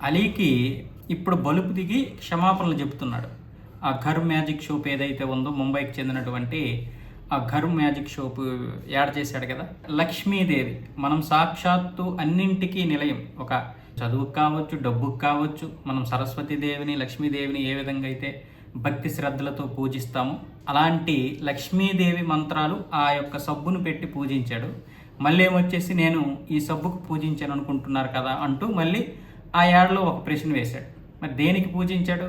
అలీకి ఇప్పుడు బలుపు దిగి క్షమాపణలు చెబుతున్నాడు. ఆ ఘర్ మ్యాజిక్ షోప్ ఏదైతే ఉందో ముంబైకి చెందినటువంటి ఆ ఘర్ మ్యాజిక్ షోప్ యాడ్ చేశాడు కదా. లక్ష్మీదేవి మనం సాక్షాత్తు అన్నింటికీ నిలయం. ఒక చదువుకు కావచ్చు, డబ్బుకు కావచ్చు, మనం సరస్వతీదేవిని లక్ష్మీదేవిని ఏ విధంగా అయితే భక్తి శ్రద్ధలతో పూజిస్తాము, అలాంటి లక్ష్మీదేవి మంత్రాలు ఆ యొక్క సబ్బును పెట్టి పూజించాడు. మళ్ళీ ఏమొచ్చేసి నేను ఈ సబ్బుకు పూజించాను అనుకుంటున్నారు కదా అంటూ మళ్ళీ ఆ యాడ్లో ఒక ప్రశ్న వేశాడు. మరి దేనికి పూజించాడు?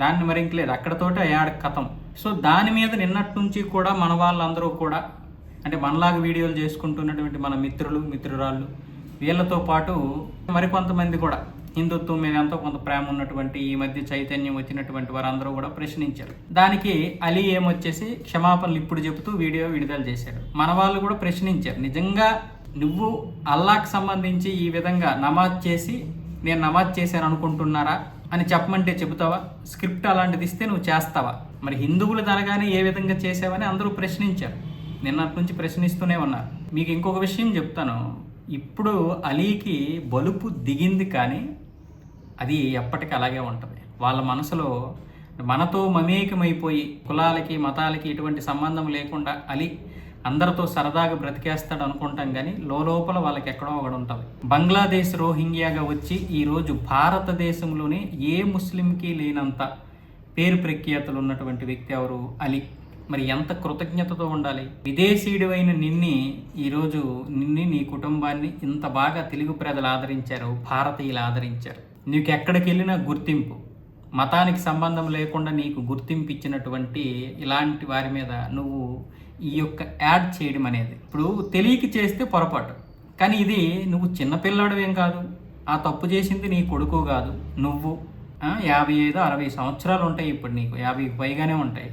దాన్ని మరి ఇంకలేదు, అక్కడతోటి ఆ యాడ్ కథం. సో దాని మీద నిన్నటి నుంచి కూడా మన వాళ్ళందరూ కూడా అంటే మనలాగా వీడియోలు చేసుకుంటున్నటువంటి మన మిత్రులు మిత్రురాళ్ళు వీళ్ళతో పాటు మరికొంతమంది కూడా హిందుత్వం మీద ఎంతో కొంత ప్రేమ ఉన్నటువంటి ఈ మధ్య చైతన్యం వచ్చినటువంటి వారందరూ కూడా ప్రశ్నించారు. దానికి అలీ ఏమొచ్చేసి క్షమాపణలు ఇప్పుడు చెబుతూ వీడియో విడుదల చేశాడు. మన వాళ్ళు కూడా ప్రశ్నించారు, నిజంగా నువ్వు అల్లాహ్కి సంబంధించి ఈ విధంగా నమాజ్ చేసి నేను నమాజ్ చేశాను అనుకుంటున్నారా అని చెప్పమంటే చెబుతావా? స్క్రిప్ట్ అలాంటిది ఇస్తే నువ్వు చేస్తావా? మరి హిందువులు తనగానే ఏ విధంగా చేసావని అందరూ ప్రశ్నించారు. నిన్నటి నుంచి ప్రశ్నిస్తూనే ఉన్నారు. మీకు ఇంకొక విషయం చెప్తాను. ఇప్పుడు అలీకి బలుపు దిగింది, కానీ అది ఎప్పటికీ అలాగే ఉంటుంది. వాళ్ళ మనసులో మనతో మమేకమైపోయి కులాలకి మతాలకి ఎటువంటి సంబంధం లేకుండా అలీ అందరితో సరదాగా బ్రతికేస్తాడు అనుకుంటాం, కానీ లోపల వాళ్ళకి ఎక్కడో ఒకటి ఉంటుంది. బంగ్లాదేశ్ రోహింగ్యాగా వచ్చి ఈరోజు భారతదేశంలోనే ఏ ముస్లింకి లేనంత పేరు ప్రఖ్యాతులు ఉన్నటువంటి వ్యక్తి ఎవరు? అలీ. మరి ఎంత కృతజ్ఞతతో ఉండాలి. విదేశీయుడివైన ఈరోజు నీ కుటుంబాన్ని ఇంత బాగా తెలుగు ప్రజలు ఆదరించారు, భారతీయులు ఆదరించారు. నీకు ఎక్కడికి వెళ్ళినా గుర్తింపు, మతానికి సంబంధం లేకుండా నీకు గుర్తింపు ఇచ్చినటువంటి ఇలాంటి వారి మీద నువ్వు ఈ యొక్క యాడ్ చేయడం అనేది ఇప్పుడు తెలియక చేస్తే పొరపాటు, కానీ ఇది నువ్వు చిన్నపిల్లాడువేం కాదు, ఆ తప్పు చేసింది నీ కొడుకు కాదు, నువ్వు 55-60 సంవత్సరాలు ఉంటాయి ఇప్పుడు, నీకు 50కి పైగానే ఉంటాయి.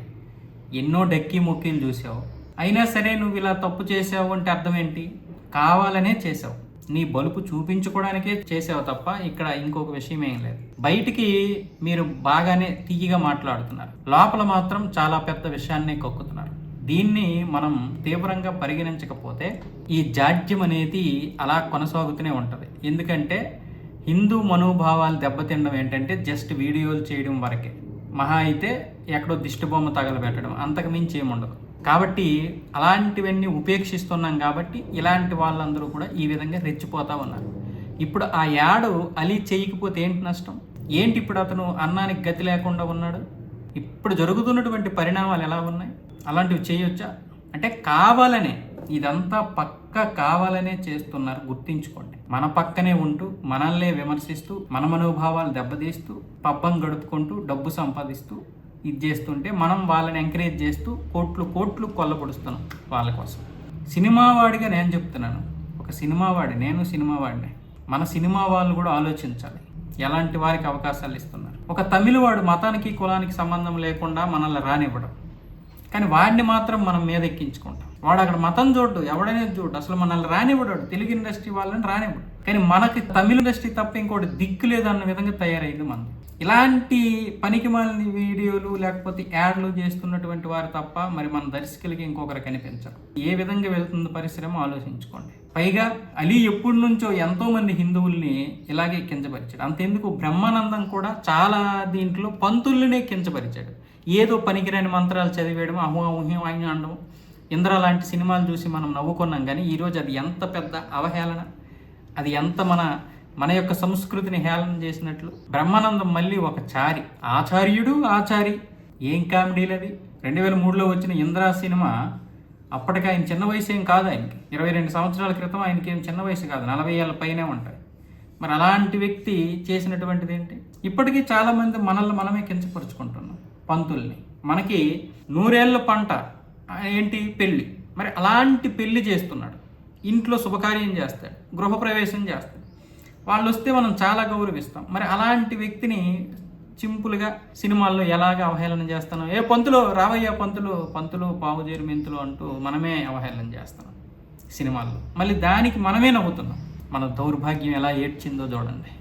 ఎన్నో డక్కి మొక్కీలు చూసావు, అయినా సరే నువ్వు ఇలా తప్పు చేసావు అంటే అర్థం ఏంటి? కావాలనే చేసావు, నీ బలుపు చూపించుకోవడానికే చేసావు తప్ప ఇక్కడ ఇంకొక విషయం ఏం లేదు. బయటికి మీరు బాగానే తీయగా మాట్లాడుతున్నారు, లోపల మాత్రం చాలా పెద్ద విషయాన్నే కక్కుతున్నారు. దీన్ని మనం తీవ్రంగా పరిగణించకపోతే ఈ జాడ్యం అనేది అలా కొనసాగుతూనే ఉంటుంది. ఎందుకంటే హిందూ మనోభావాలు దెబ్బతినడం ఏంటంటే జస్ట్ వీడియోలు చేయడం వరకే, మహా అయితే ఎక్కడో దిష్టిబొమ్మ తగలబెట్టడం, అంతకు మించి ఏముండదు. కాబట్టి అలాంటివన్నీ ఉపేక్షిస్తున్నాం కాబట్టి ఇలాంటి వాళ్ళందరూ కూడా ఈ విధంగా రెచ్చిపోతూ ఉన్నారు. ఇప్పుడు ఆ యాడు అలీ చేయకపోతే ఏంటి నష్టం? ఏంటి ఇప్పుడు అతను అన్నానికి గతి లేకుండా ఉన్నాడు? ఇప్పుడు జరుగుతున్నటువంటి పరిణామాలు ఎలా ఉన్నాయి? అలాంటివి చేయొచ్చా? అంటే కావాలనే, ఇదంతా కావాలనే చేస్తున్నారు, గుర్తించుకోండి. మన పక్కనే ఉంటూ మనల్నే విమర్శిస్తూ మన మనోభావాలు దెబ్బతీస్తూ పబ్బం గడుపుకుంటూ డబ్బు సంపాదిస్తూ ఇది చేస్తుంటే మనం వాళ్ళని ఎంకరేజ్ చేస్తూ కోట్లు కొల్లపొడుస్తున్నాం వాళ్ళ కోసం. సినిమా వాడిగా నేను చెప్తున్నాను, ఒక సినిమా వాడి, నేను సినిమా వాడిని, మన సినిమా వాళ్ళు కూడా ఆలోచించాలి ఎలాంటి వారికి అవకాశాలు ఇస్తున్నారు. ఒక తమిళ వాడు మతానికి కులానికి సంబంధం లేకుండా మనల్ని రానివ్వడం, కానీ వాడిని మాత్రం మనం మీద ఎక్కించుకుంటాం. వాడు అక్కడ మతం చూడ్డు, ఎవడనే చూడు, అసలు మనల్ని రానివ్వడు, తెలుగు ఇండస్ట్రీ వాళ్ళని రానివ్వడు. కానీ మనకి తమిళ ఇండస్ట్రీ తప్ప ఇంకోటి దిక్కు లేదన్న విధంగా తయారైంది మనం. ఇలాంటి పనికిమాలిన వీడియోలు లేకపోతే యాడ్లు చేస్తున్నటువంటి వారు తప్ప మరి మన దర్శకులకి ఇంకొకరు కనిపించరు. ఏ విధంగా వెళ్తుంది పరిశ్రమ ఆలోచించుకోండి. పైగా అలీ ఎప్పటి నుంచో ఎంతో మంది హిందువుల్ని ఇలాగే కించపరిచాడు. అంతెందుకు బ్రహ్మానందం కూడా చాలా దీంట్లో పంతుల్ని కించపరిచాడు. ఏదో పనికిరాని మంత్రాలు చదివేయడం, అహూహ్యం అనడం, ఇంద్ర లాంటి సినిమాలు చూసి మనం నవ్వుకున్నాం. కానీ ఈరోజు అది ఎంత పెద్ద అవహేళన, అది ఎంత మన యొక్క సంస్కృతిని హేళన చేసినట్లు. బ్రహ్మానందం మళ్ళీ ఒక ఆచారి. ఏం కామెడీలు అది. 2003లో వచ్చిన ఇంద్ర సినిమా, అప్పటికి ఆయన చిన్న వయసు ఏం కాదు, ఆయనకి 22 సంవత్సరాల క్రితం, ఆయనకి ఏం చిన్న వయసు కాదు, 40 ఏళ్ళ పైనే ఉంటాయి. మరి అలాంటి వ్యక్తి చేసినటువంటిది ఏంటి? ఇప్పటికీ చాలామంది మనల్ని మనమే కించపరుచుకుంటున్నాం పంతుల్ని. మనకి 100 ఏళ్ళ పంట ఏంటి? పెళ్ళి. మరి అలాంటి పెళ్లి చేస్తున్నాడు, ఇంట్లో శుభకార్యం చేస్తాడు, గృహప్రవేశం చేస్తాడు, వాళ్ళు వస్తే మనం చాలా గౌరవిస్తాం. మరి అలాంటి వ్యక్తిని సింపుల్గా సినిమాల్లో ఎలాగ అవహేళన చేస్తున్నాం? ఏ పంతులు రావయ్య, పంతులు పావుజేరు మెంతులు అంటూ మనమే అవహేళన చేస్తున్నాం సినిమాల్లో. మళ్ళీ దానికి మనమే నవ్వుతున్నాం. మన దౌర్భాగ్యం ఎలా ఏడ్చిందో చూడండి.